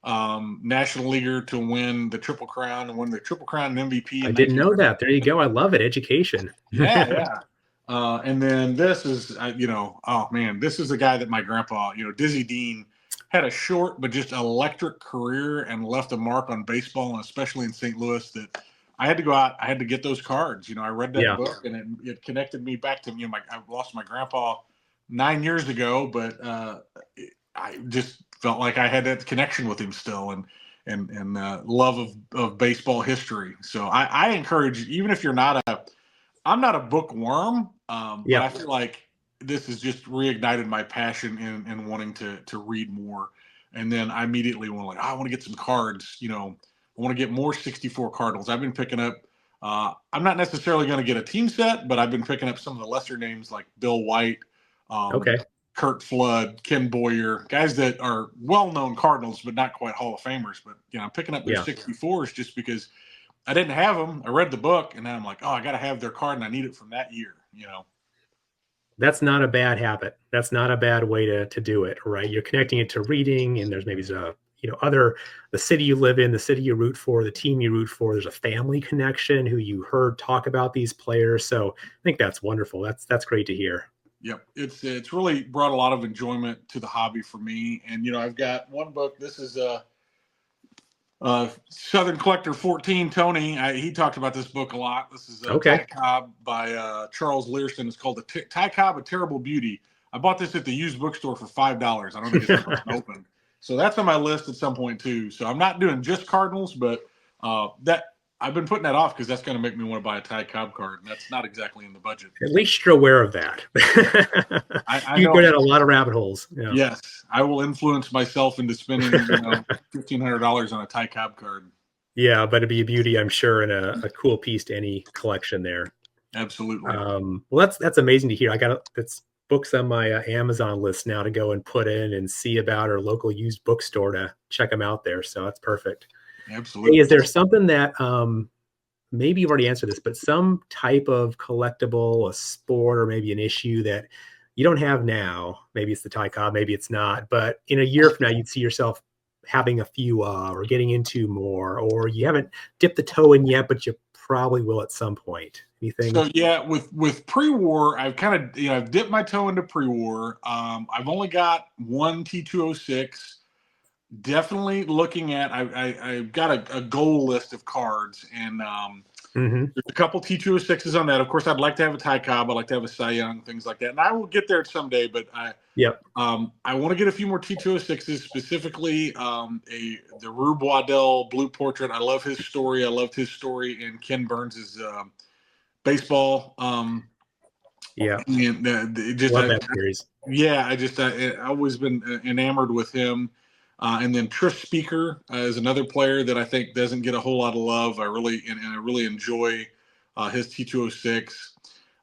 [SPEAKER 3] National Leaguer to win the Triple Crown and won the Triple Crown and MVP.
[SPEAKER 2] I didn't know that. There you go. I love it. Education.
[SPEAKER 3] Yeah. And then this is, oh man, this is a guy that my grandpa, Dizzy Dean, had a short but just electric career and left a mark on baseball, and especially in St. Louis, that I had to go out. I had to get those cards. I read that book, and it connected me back to I lost my grandpa 9 years ago, but I just felt like I had that connection with him still, and love of baseball history. So I encourage, even if I'm not a bookworm, but I feel like this has just reignited my passion in wanting to read more. And then I immediately went I want to get some cards. I want to get more 64 Cardinals. I've been picking up. I'm not necessarily going to get a team set, but I've been picking up some of the lesser names like Bill White, Kurt Flood, Ken Boyer, guys that are well-known Cardinals, but not quite Hall of Famers. But I'm picking up their 64s just because I didn't have them. I read the book, and then I'm like, oh, I got to have their card, and I need it from that year.
[SPEAKER 2] That's not a bad habit. That's not a bad way to do it, right? You're connecting it to reading, and there's maybe other, the city you live in, the city you root for, the team you root for. There's a family connection who you heard talk about these players. So I think that's wonderful. That's great to hear.
[SPEAKER 3] Yep, it's really brought a lot of enjoyment to the hobby for me. And I've got one book. This is Southern Collector 14, Tony. He talked about this book a lot. This is
[SPEAKER 2] Okay.
[SPEAKER 3] Ty Cobb by Charles Learston. It's called Ty Cobb, A Terrible Beauty. I bought this at the used bookstore for $5. I don't think it's open. So that's on my list at some point too. So I'm not doing just Cardinals, but that I've been putting that off because that's going to make me want to buy a Ty Cobb card, and that's not exactly in the budget.
[SPEAKER 2] At least you're aware of that.
[SPEAKER 3] I
[SPEAKER 2] You
[SPEAKER 3] know.
[SPEAKER 2] go down a lot of rabbit holes. Yeah.
[SPEAKER 3] Yes, I will influence myself into spending $1,500 on a Ty Cobb card.
[SPEAKER 2] Yeah, but it'd be a beauty, I'm sure, and a cool piece to any collection there.
[SPEAKER 3] Absolutely.
[SPEAKER 2] Well, that's amazing to hear. I got that's books on my Amazon list now to go and put in and see about, our local used bookstore to check them out there. So that's perfect.
[SPEAKER 3] Absolutely.
[SPEAKER 2] Hey, is there something that maybe you've already answered this, but some type of collectible, a sport, or maybe an issue that you don't have now? Maybe it's the Ty Cobb, maybe it's not, but in a year from now, you'd see yourself having a few or getting into more, or you haven't dipped the toe in yet, but you probably will at some point. Anything?
[SPEAKER 3] So yeah, with pre-war, I've kind of I've dipped my toe into pre-war. I've only got one T206. Definitely looking at I've got a goal list of cards, and there's a couple T206s on that. Of course, I'd like to have a Ty Cobb. I'd like to have a Cy Young, things like that, and I will get there someday. But I want to get a few more T206s, specifically the Rube Waddell Blue Portrait. I love his story. I loved his story in Ken Burns's baseball. And just
[SPEAKER 2] love that series.
[SPEAKER 3] I've always been enamored with him. And then Trish Speaker is another player that I think doesn't get a whole lot of love. I really enjoy his T206.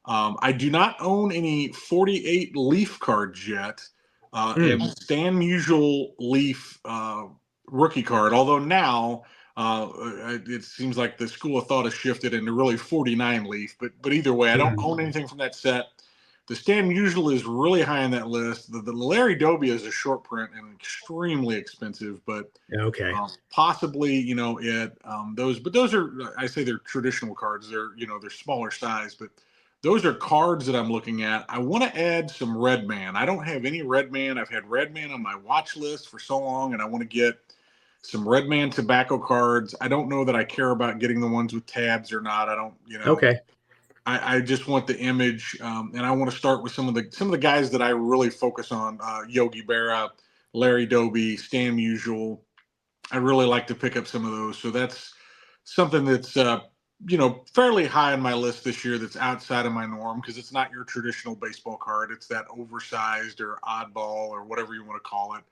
[SPEAKER 3] I do not own any 48 Leaf cards yet, and Stan Musial Leaf rookie card. Although now it seems like the school of thought has shifted into really 49 Leaf. But either way, I don't own anything from that set. The Stan Musial is really high on that list. The Larry Doby is a short print and extremely expensive, but possibly those. But those are, I say, they're traditional cards. They're they're smaller size, but those are cards that I'm looking at. I want to add some Redman. I don't have any Redman. I've had Redman on my watch list for so long, and I want to get some Redman tobacco cards. I don't know that I care about getting the ones with tabs or not. I don't, I just want the image, and I want to start with some of the guys that I really focus on: Yogi Berra, Larry Doby, Stan Musial. I really like to pick up some of those. So that's something that's fairly high on my list this year. That's outside of my norm because it's not your traditional baseball card. It's that oversized or oddball or whatever you want to call it.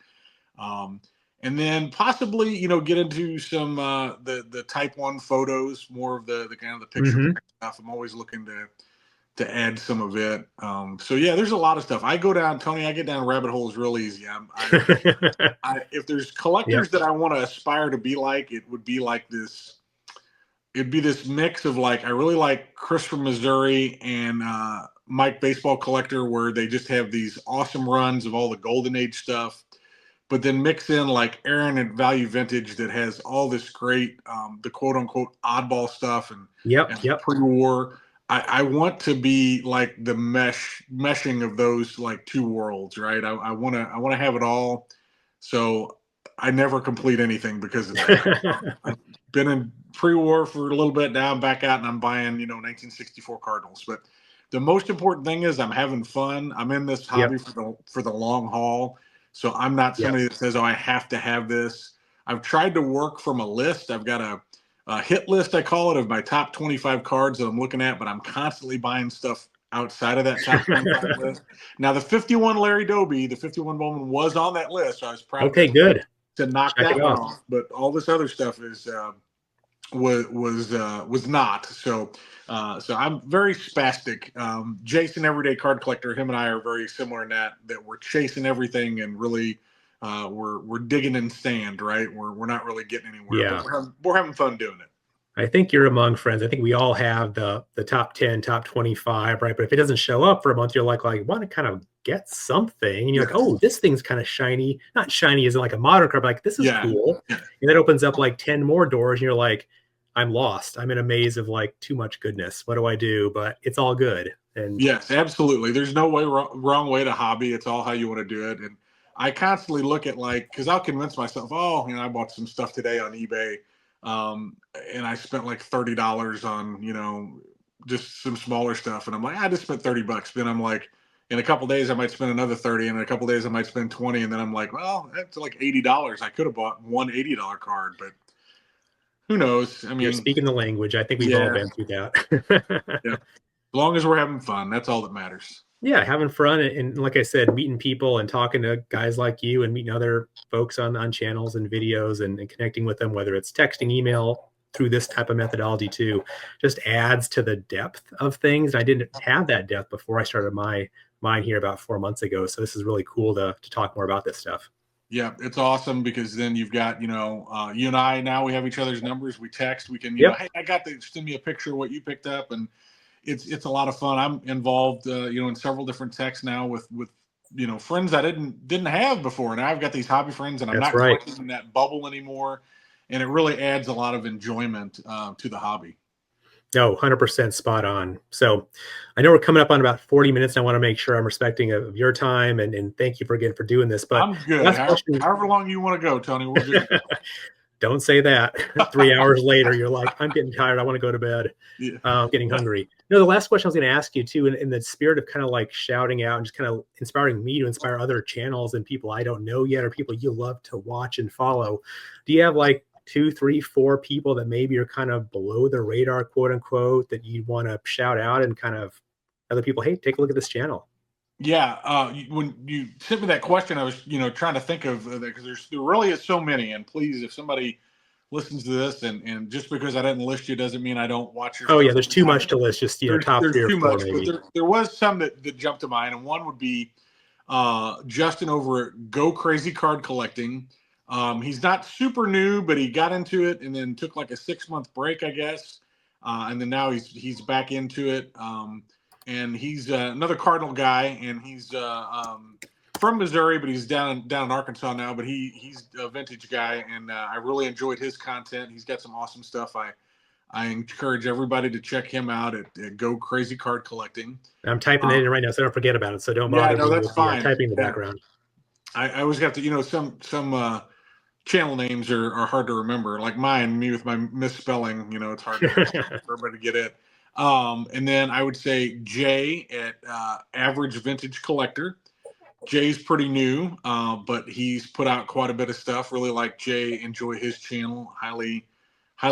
[SPEAKER 3] And then possibly, get into some the Type 1 photos, more of the kind of the picture stuff. I'm always looking to add some of it. So yeah, there's a lot of stuff. I get down rabbit holes real easy. If there's collectors that I want to aspire to be like, it would be like this. It'd be this mix of I really like Chris from Missouri and Mike Baseball Collector, where they just have these awesome runs of all the Golden Age stuff. But then mix in Aaron at Value Vintage that has all this great, the quote unquote oddball stuff and pre-war. I want to be like the meshing of those two worlds, right? I want to have it all. So I never complete anything because of that. I've been in pre-war for a little bit. Now I'm back out and I'm buying 1964 Cardinals. But the most important thing is I'm having fun. I'm in this hobby for the long haul. So I'm not somebody that says, oh, I have to have this. I've tried to work from a list. I've got a hit list, I call it, of my top 25 cards that I'm looking at, but I'm constantly buying stuff outside of that top 25 list. Now, the 51 Larry Doby, the 51 Bowman was on that list. So I was proud to knock that one off. But all this other stuff is was not. So I'm very spastic. Jason, Everyday Card Collector, him and I are very similar in that we're chasing everything and really we're digging in sand, right? We're not really getting anywhere.
[SPEAKER 2] Yeah.
[SPEAKER 3] But we're having fun doing it.
[SPEAKER 2] I think you're among friends. I think we all have the top 10, top 25, right? But if it doesn't show up for a month, you're like, want to kind of get something. And you're like,
[SPEAKER 3] Yes.
[SPEAKER 2] oh, this thing's kind of shiny. Not shiny as in like a modern car, but like this is
[SPEAKER 3] Yeah.
[SPEAKER 2] cool. And that opens up like 10 more doors. And you're like, I'm lost. I'm in a maze of like too much goodness. What do I do? But it's all good. And
[SPEAKER 3] Yes, absolutely. There's no way wrong way to hobby. It's all how you want to do it. And I constantly look at like, because I'll convince myself, oh, I bought some stuff today on eBay, and I spent like $30 on just some smaller stuff, and I'm like, I just spent $30. Then I'm like, in a couple days I might spend another 30, and in a couple days I might spend 20, and then I'm like, well, that's like $80. I could have bought one $80 card, but who knows? I
[SPEAKER 2] you're
[SPEAKER 3] mean,
[SPEAKER 2] speaking the language. I think we've all
[SPEAKER 3] yeah,
[SPEAKER 2] been through that.
[SPEAKER 3] yeah. As long as we're having fun, that's all that matters.
[SPEAKER 2] Yeah, having fun and like I said, meeting people and talking to guys like you and meeting other folks on channels and videos and connecting with them, whether it's texting, email, through this type of methodology too, just adds to the depth of things. I didn't have that depth before I started mine here about 4 months ago. So this is really cool to talk more about this stuff.
[SPEAKER 3] Yeah, it's awesome because then you've got, you and I now we have each other's numbers. We text. We can,
[SPEAKER 2] Yep.
[SPEAKER 3] hey, I got to send me a picture of what you picked up, and it's a lot of fun. I'm involved, in several different texts now with friends I didn't have before. Now I've got these hobby friends, and I'm
[SPEAKER 2] That's
[SPEAKER 3] not
[SPEAKER 2] right.
[SPEAKER 3] quite in that bubble anymore, and it really adds a lot of enjoyment to the hobby.
[SPEAKER 2] No, 100% spot on. So I know we're coming up on about 40 minutes. And I want to make sure I'm respecting of your time and thank you for again for doing this. But
[SPEAKER 3] I'm good.
[SPEAKER 2] last question.
[SPEAKER 3] However long you want to go, Tony, we're good.
[SPEAKER 2] Don't say that. 3 hours later, you're like, I'm getting tired. I want to go to bed.
[SPEAKER 3] Yeah.
[SPEAKER 2] Getting hungry. The last question I was going to ask you too, in the spirit of kind of like shouting out and just kind of inspiring me to inspire other channels and people I don't know yet or people you love to watch and follow. Do you have like 2, 3, 4 people that maybe are kind of below the radar, quote unquote, that you want to shout out and kind of other people, hey, take a look at this channel?
[SPEAKER 3] Yeah, when you sent me that question, I was, trying to think of that because there really is so many. And please, if somebody listens to this, and just because I didn't list you doesn't mean I don't watch your
[SPEAKER 2] Oh
[SPEAKER 3] stuff.
[SPEAKER 2] yeah, there's too much to list. Just top
[SPEAKER 3] There's
[SPEAKER 2] 3 or
[SPEAKER 3] too
[SPEAKER 2] 4
[SPEAKER 3] much, but
[SPEAKER 2] maybe.
[SPEAKER 3] there was some that jumped to mind, and one would be Justin over at Go Crazy Card Collecting. He's not super new, but he got into it and then took like a 6-month break, I guess, and then now he's back into it. And he's another Cardinal guy, and he's from Missouri, but he's down in Arkansas now. But he's a vintage guy, and I really enjoyed his content. He's got some awesome stuff. I encourage everybody to check him out at Go Crazy Card Collecting.
[SPEAKER 2] I'm typing that in right now, so don't forget about it. So don't
[SPEAKER 3] Yeah,
[SPEAKER 2] bother
[SPEAKER 3] no,
[SPEAKER 2] me
[SPEAKER 3] that's
[SPEAKER 2] with
[SPEAKER 3] fine.
[SPEAKER 2] typing in the
[SPEAKER 3] Yeah.
[SPEAKER 2] background.
[SPEAKER 3] I always have to, some channel names are hard to remember. Like mine, me with my misspelling, it's hard for everybody to get it. And then I would say Jay at Average Vintage Collector. Jay's pretty new, but he's put out quite a bit of stuff. Really like Jay. Enjoy his channel. Highly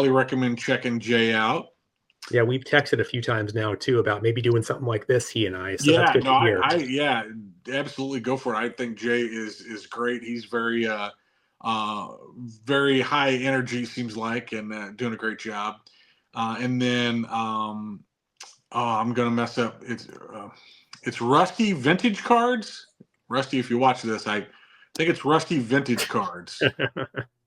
[SPEAKER 3] recommend checking Jay out.
[SPEAKER 2] Yeah, we've texted a few times now too about maybe doing something like this, he and I. So
[SPEAKER 3] Yeah,
[SPEAKER 2] that's good
[SPEAKER 3] no,
[SPEAKER 2] to hear.
[SPEAKER 3] yeah, absolutely go for it. I think Jay is great. He's very very high energy, seems like, and doing a great job. And then oh, I'm gonna mess up. It's Rusty Vintage Cards. Rusty, if you watch this, I think it's Rusty Vintage Cards.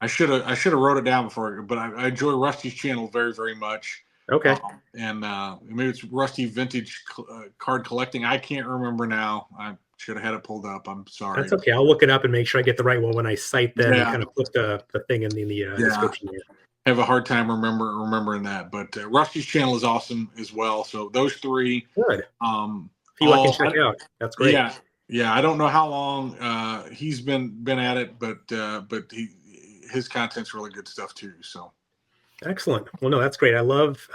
[SPEAKER 3] I should have wrote it down before, but I enjoy Rusty's channel very, very much.
[SPEAKER 2] Okay.
[SPEAKER 3] And maybe it's Rusty Vintage Card Collecting. I can't remember now. I should have had it pulled up. I'm sorry.
[SPEAKER 2] That's okay. I'll look it up and make sure I get the right one when I cite them and
[SPEAKER 3] Yeah.
[SPEAKER 2] kind of put the thing in the description here.
[SPEAKER 3] Have a hard time remembering that, but Rusty's channel is awesome as well. So those 3.
[SPEAKER 2] Good. Few I can check out. That's great.
[SPEAKER 3] Yeah. I don't know how long he's been at it, but his content's really good stuff too. So
[SPEAKER 2] excellent. Well, no, that's great. I love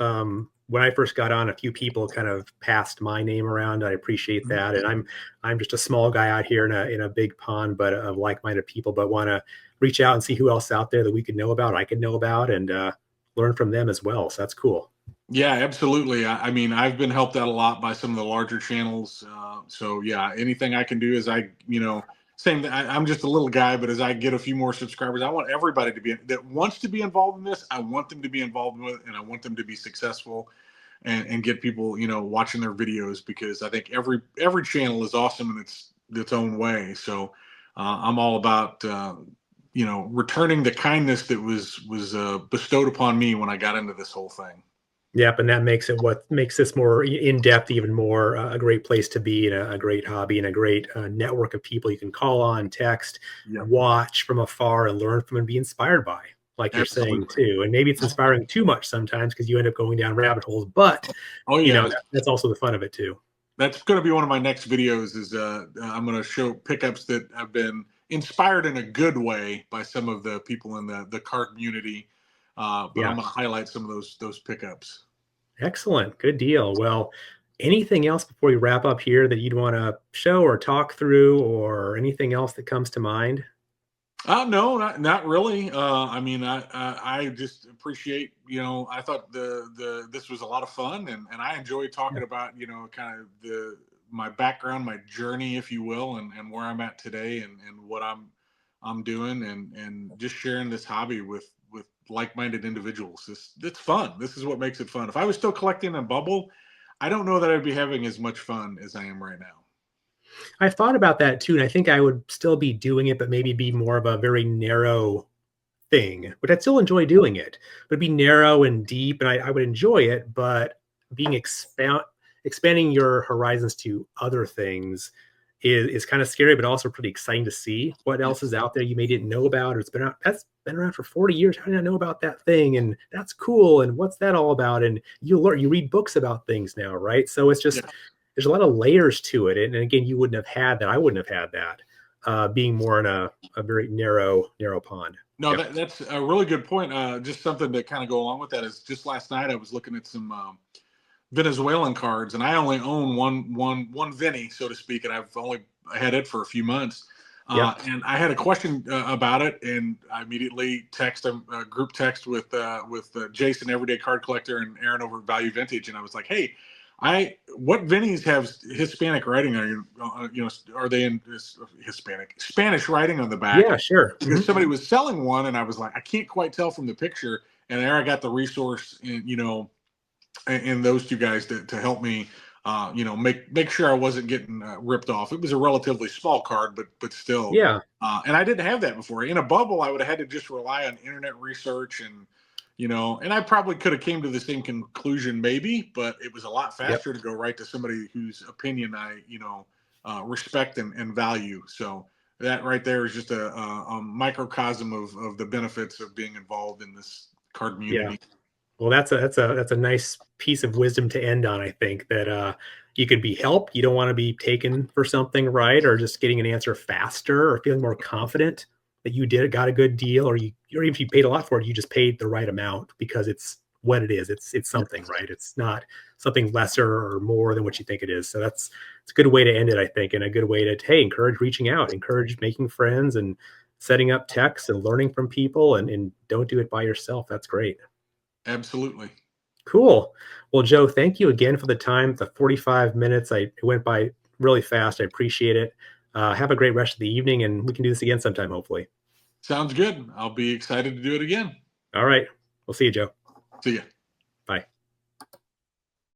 [SPEAKER 2] when I first got on, a few people kind of passed my name around. I appreciate that, and I'm just a small guy out here in a big pond, but of like-minded people. But want to reach out and see who else out there that we could know about, I could know about, and learn from them as well. So that's cool.
[SPEAKER 3] Yeah, absolutely. I mean, I've been helped out a lot by some of the larger channels. So yeah, anything I can do is same. I'm just a little guy, but as I get a few more subscribers, I want everybody that wants to be involved in this. I want them to be involved with it, and I want them to be successful, and get people, watching their videos, because I think every channel is awesome in its own way. So I'm all about returning the kindness that was bestowed upon me when I got into this whole thing.
[SPEAKER 2] Yep, and that makes it what makes this more in depth, even more a great place to be, and a great hobby, and a great network of people you can call on, text,
[SPEAKER 3] Yep.
[SPEAKER 2] watch from afar, and learn from and be inspired by, like you're saying
[SPEAKER 3] Absolutely.
[SPEAKER 2] too. And maybe it's inspiring too much sometimes because you end up going down rabbit holes, but
[SPEAKER 3] Oh yeah,
[SPEAKER 2] that's also the fun of it too.
[SPEAKER 3] that's going to be one of my next videos. Is I'm going to show pickups that have been inspired in a good way by some of the people in the card community. But
[SPEAKER 2] Yeah,
[SPEAKER 3] I'm going to highlight some of those pickups.
[SPEAKER 2] excellent, good deal. Well, anything else before we wrap up here that you'd want to show or talk through, or anything else that comes to mind?
[SPEAKER 3] No, not really. I mean, I just appreciate, I thought this was a lot of fun, and I enjoy talking about, kind of my background, my journey, if you will, and where I'm at today, and what I'm doing, and just sharing this hobby with like-minded individuals. It's fun. This is what makes it fun. If I was still collecting a bubble, I don't know that I'd be having as much fun as I am right now.
[SPEAKER 2] I thought about that too, and I think I would still be doing it, but maybe be more of a very narrow thing. But I'd still enjoy doing it, but it'd be narrow and deep, and I would enjoy it. But being expanding your horizons to other things is kind of scary, but also pretty exciting to see what else is out there you may didn't know about, or that's been around for 40 years. How did I know about that thing? And that's cool. And what's that all about? And you read books about things now, right? So it's
[SPEAKER 3] Yeah.
[SPEAKER 2] just there's a lot of layers to it. And again, you wouldn't have had that. I wouldn't have had that being more in a very narrow pond.
[SPEAKER 3] No,
[SPEAKER 2] Yep.
[SPEAKER 3] that's a really good point. Just something to kind of go along with that is just last night I was looking at some Venezuelan cards, and I only own one Vinny, so to speak, and I've only had it for a few months.
[SPEAKER 2] Yep.
[SPEAKER 3] And I had a question about it, and I immediately text a group text with Jason, Everyday Card Collector, and Aaron over at Value Vintage, and I was like, "Hey, what Vinnies have Hispanic writing? Are they in Spanish writing on the back?"
[SPEAKER 2] Yeah, sure.
[SPEAKER 3] Because somebody was selling one, and I was like, I can't quite tell from the picture. And there I got the resource, in those two guys to help me, make sure I wasn't getting ripped off. It was a relatively small card, but still.
[SPEAKER 2] Yeah.
[SPEAKER 3] And I didn't have that before. In a bubble, I would have had to just rely on internet research, and I probably could have came to the same conclusion maybe, but it was a lot
[SPEAKER 2] Yep.
[SPEAKER 3] faster to go right to somebody whose opinion I, respect and value. So that right there is just a microcosm of the benefits of being involved in this card
[SPEAKER 2] Yeah.
[SPEAKER 3] community.
[SPEAKER 2] Well, that's a nice piece of wisdom to end on. I think that you could be helped. You don't want to be taken for something, right? Or just getting an answer faster, or feeling more confident that you got a good deal, or even if you paid a lot for it, you just paid the right amount because it's what it is. It's something, right? It's not something lesser or more than what you think it is. So it's a good way to end it, I think, and a good way to encourage reaching out, encourage making friends, and setting up texts and learning from people, and don't do it by yourself. That's great.
[SPEAKER 3] Absolutely.
[SPEAKER 2] Cool. Well, Joe, thank you again for the time. The 45 minutes, it went by really fast. I appreciate it. Have a great rest of the evening, and we can do this again sometime, hopefully.
[SPEAKER 3] Sounds good. I'll be excited to do it again.
[SPEAKER 2] All right. We'll see you, Joe.
[SPEAKER 3] See ya.
[SPEAKER 2] Bye.